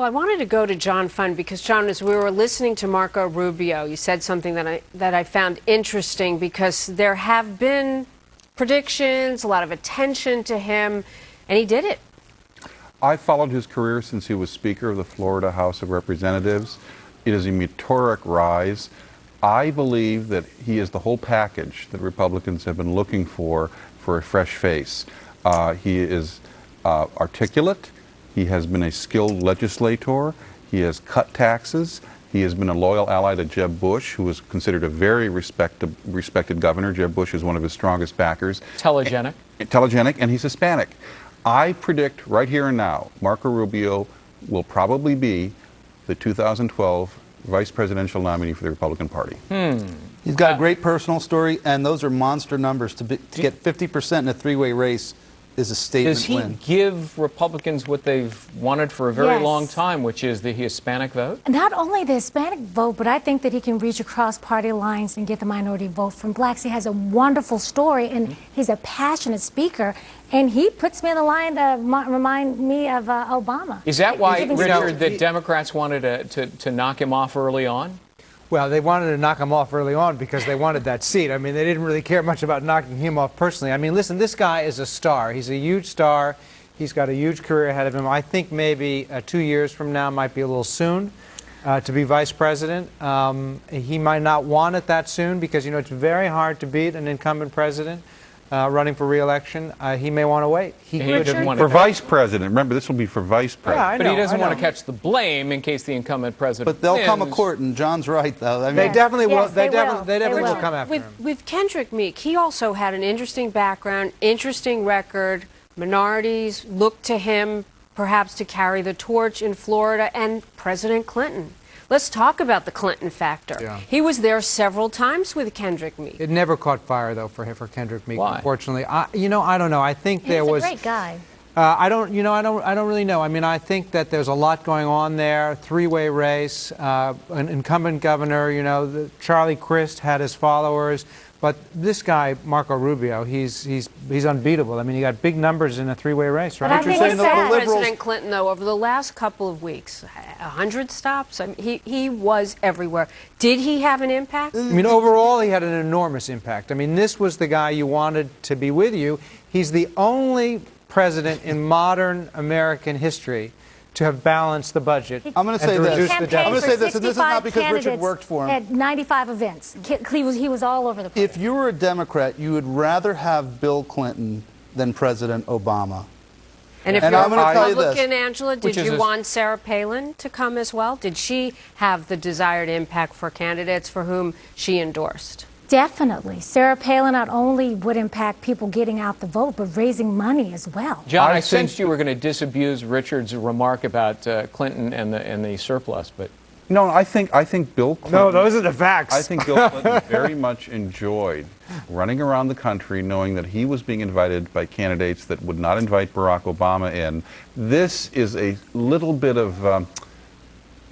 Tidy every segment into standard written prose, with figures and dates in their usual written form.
Well, I wanted to go to John Fund because, John, as we were listening to Marco Rubio, you said something that I found interesting because there have been predictions, a lot of attention to him, and he did it. I followed his career since he was Speaker of the Florida House of Representatives. It is a meteoric rise. I believe that he is the whole package that Republicans have been looking for a fresh face. He is articulate. He has been a skilled legislator. He has cut taxes. He has been a loyal ally to Jeb Bush, who was considered a very respected governor. Jeb Bush is one of his strongest backers. Telegenic. Telegenic, and he's Hispanic. I predict right here and now, Marco Rubio will probably be the 2012 vice presidential nominee for the Republican Party. He's got a great personal story, and those are monster numbers. To get 50% in a three-way race is a statement Does he win. give Republicans what they've wanted for a very Yes. long time, which is the Hispanic vote? Not only the Hispanic vote, but I think that he can reach across party lines and get the minority vote from blacks. He has a wonderful story, and he's a passionate speaker, and he puts me in the line to remind me of Obama. Is that why, Giving Richard, speeches. that Democrats wanted to knock him off early on? Well, they wanted to knock him off early on because they wanted that seat. I mean, they didn't really care much about knocking him off personally. I mean, listen, this guy is a star. He's a huge star. He's got a huge career ahead of him. I think maybe 2 years from now might be a little soon to be vice president. He might not want it that soon because, you know, it's very hard to beat an incumbent president running for re-election. He may want to wait. He doesn't want For to vice president, remember this will be for vice president. But he doesn't want to catch the blame in case the incumbent president But they'll come a wins. court, and John's right, though. I mean, They definitely will. Yes, They they will. definitely They will will. come after him. With Kendrick Meek, he also had an interesting background, interesting record. Minorities looked to him perhaps to carry the torch in Florida, and President Clinton. Let's talk about the Clinton factor. Yeah. He was there several times with Kendrick Meek. It never caught fire, though, for Kendrick Meek. Why? Unfortunately, I don't know. I think there He's was. a great guy. I don't really know. I mean, I think that there's a lot going on there. Three-way race, an incumbent governor. You know, Charlie Crist had his followers, but this guy, Marco Rubio, he's unbeatable. I mean, he got big numbers in a three-way race, right? But I What you're think saying, it's the sad. liberals- President Clinton, though, over the last couple of weeks, 100 stops. I mean, he was everywhere. Did he have an impact? I mean, overall, he had an enormous impact. I mean, this was the guy you wanted to be with you. He's the only president in modern American history to have balanced the budget. I'm going to say and to this. reduce the I'm Campaigned going to for say this, and this is not 65 because Richard candidates worked for him. At 95 events. He was all over the place. If you were a Democrat, you would rather have Bill Clinton than President Obama. And if And you're I'm a gonna tell you this, Republican, Angela, which did is you a- want Sarah Palin to come as well? Did she have the desired impact for candidates for whom she endorsed? Definitely. Sarah Palin not only would impact people getting out the vote, but raising money as well. John, I think- sensed you were going to disabuse Richard's remark about Clinton and the surplus, but No, I think Bill Clinton. No, those are the facts. I think Bill Clinton very much enjoyed running around the country knowing that he was being invited by candidates that would not invite Barack Obama in. This is a little bit of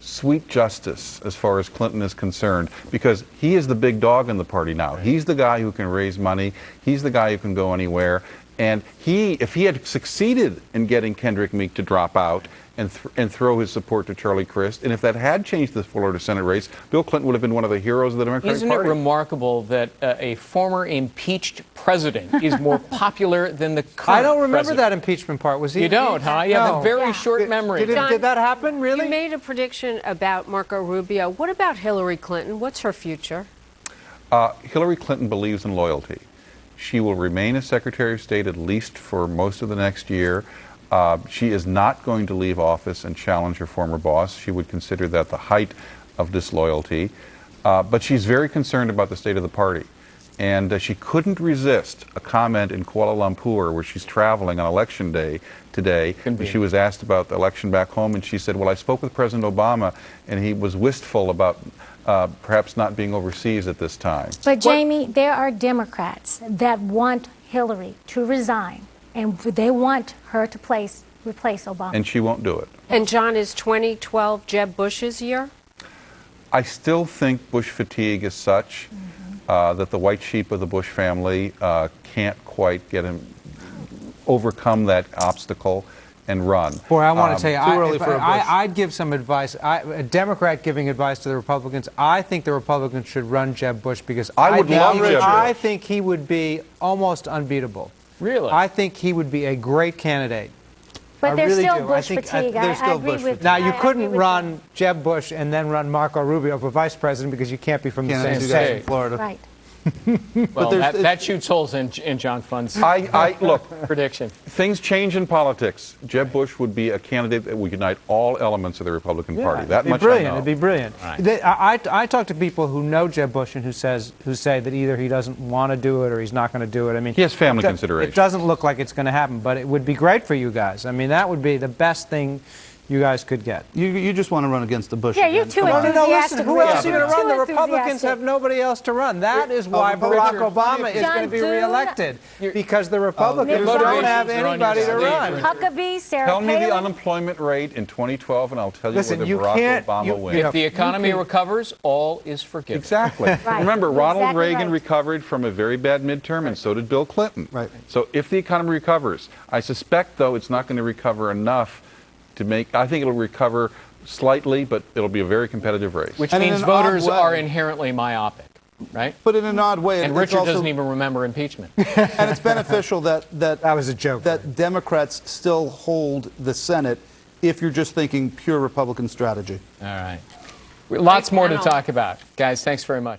sweet justice as far as Clinton is concerned, because he is the big dog in the party now. He's the guy who can raise money. He's the guy who can go anywhere. And if he had succeeded in getting Kendrick Meek to drop out and throw his support to Charlie Crist, and if that had changed the Florida Senate race, Bill Clinton would have been one of the heroes of the Democratic isn't Party. it remarkable that a former impeached president is more popular than the current I don't remember president? that impeachment part. Was he? You don't, huh? You have a No. very Yeah. short memory. Did that happen, really? You made a prediction about Marco Rubio. What about Hillary Clinton? What's her future? Hillary Clinton believes in loyalty. She will remain as Secretary of State at least for most of the next year. She is not going to leave office and challenge her former boss. She would consider that the height of disloyalty. But she's very concerned about the state of the party. And she couldn't resist a comment in Kuala Lumpur, where she's traveling on Election Day today. She was asked about the election back home, and she said, well, I spoke with President Obama, and he was wistful about perhaps not being overseas at this time. But, Jamie, there are Democrats that want Hillary to resign, and they want her to replace Obama. And she won't do it. And John, is 2012 Jeb Bush's year? I still think Bush fatigue is such that the white sheep of the Bush family can't quite overcome that obstacle, and run. Boy, I want to tell you, too early for a Bush. I'd give some advice. A Democrat giving advice to the Republicans. I think the Republicans should run Jeb Bush because I would love Jeb Bush. I think he would be almost unbeatable. Really? I think he would be a great candidate. But I there's really still do. Bush I think- fatigue. there's still I agree Bush with fatigue. Now, I you agree couldn't with run Jeb Bush and then run Marco Rubio for vice president because you can't be from the Can't same have two state. guys state. in Florida. you. Right. Well, there's- that shoots holes in John Fund's Look, prediction. things change in politics. Jeb Bush would be a candidate that would unite all elements of the Republican Party. That It'd be much brilliant. I know. It'd be brilliant. Right. I talk to people who know Jeb Bush and who say that either he doesn't want to do it or he's not going to do it. I mean, He has family it do- considerations. It doesn't look like it's going to happen, but it would be great for you guys. I mean, that would be the best thing you guys could get. You just want to run against the Bush. Yeah, you're again. too Come on. enthusiastic. Listen, who else are you You're going to run? too The Republicans enthusiastic. have nobody else to run. That is why Richard, Barack Obama is John going to be Thune. reelected, because the Republicans Your don't have motivations are on anybody to your run. sleeve. Huckabee, Sarah Tell me the Palin. unemployment rate in 2012, and I'll tell you Listen, whether you Barack can't- Obama you- wins. If the economy recovers, all is forgiven. Exactly. Right. Remember, You're Ronald exactly Reagan right. recovered from a very bad midterm, and so did Bill Clinton. Right. So if the economy recovers, I suspect, though, it's not going to recover enough to make. I think it'll recover slightly, but it'll be a very competitive race. Which And in means an odd voters way- are inherently myopic, right? But in an odd way, And it's Richard also, doesn't even remember impeachment. and it's beneficial that was a joke. That Democrats still hold the Senate if you're just thinking pure Republican strategy. All right. Lots more to panel. talk about. Guys, thanks very much.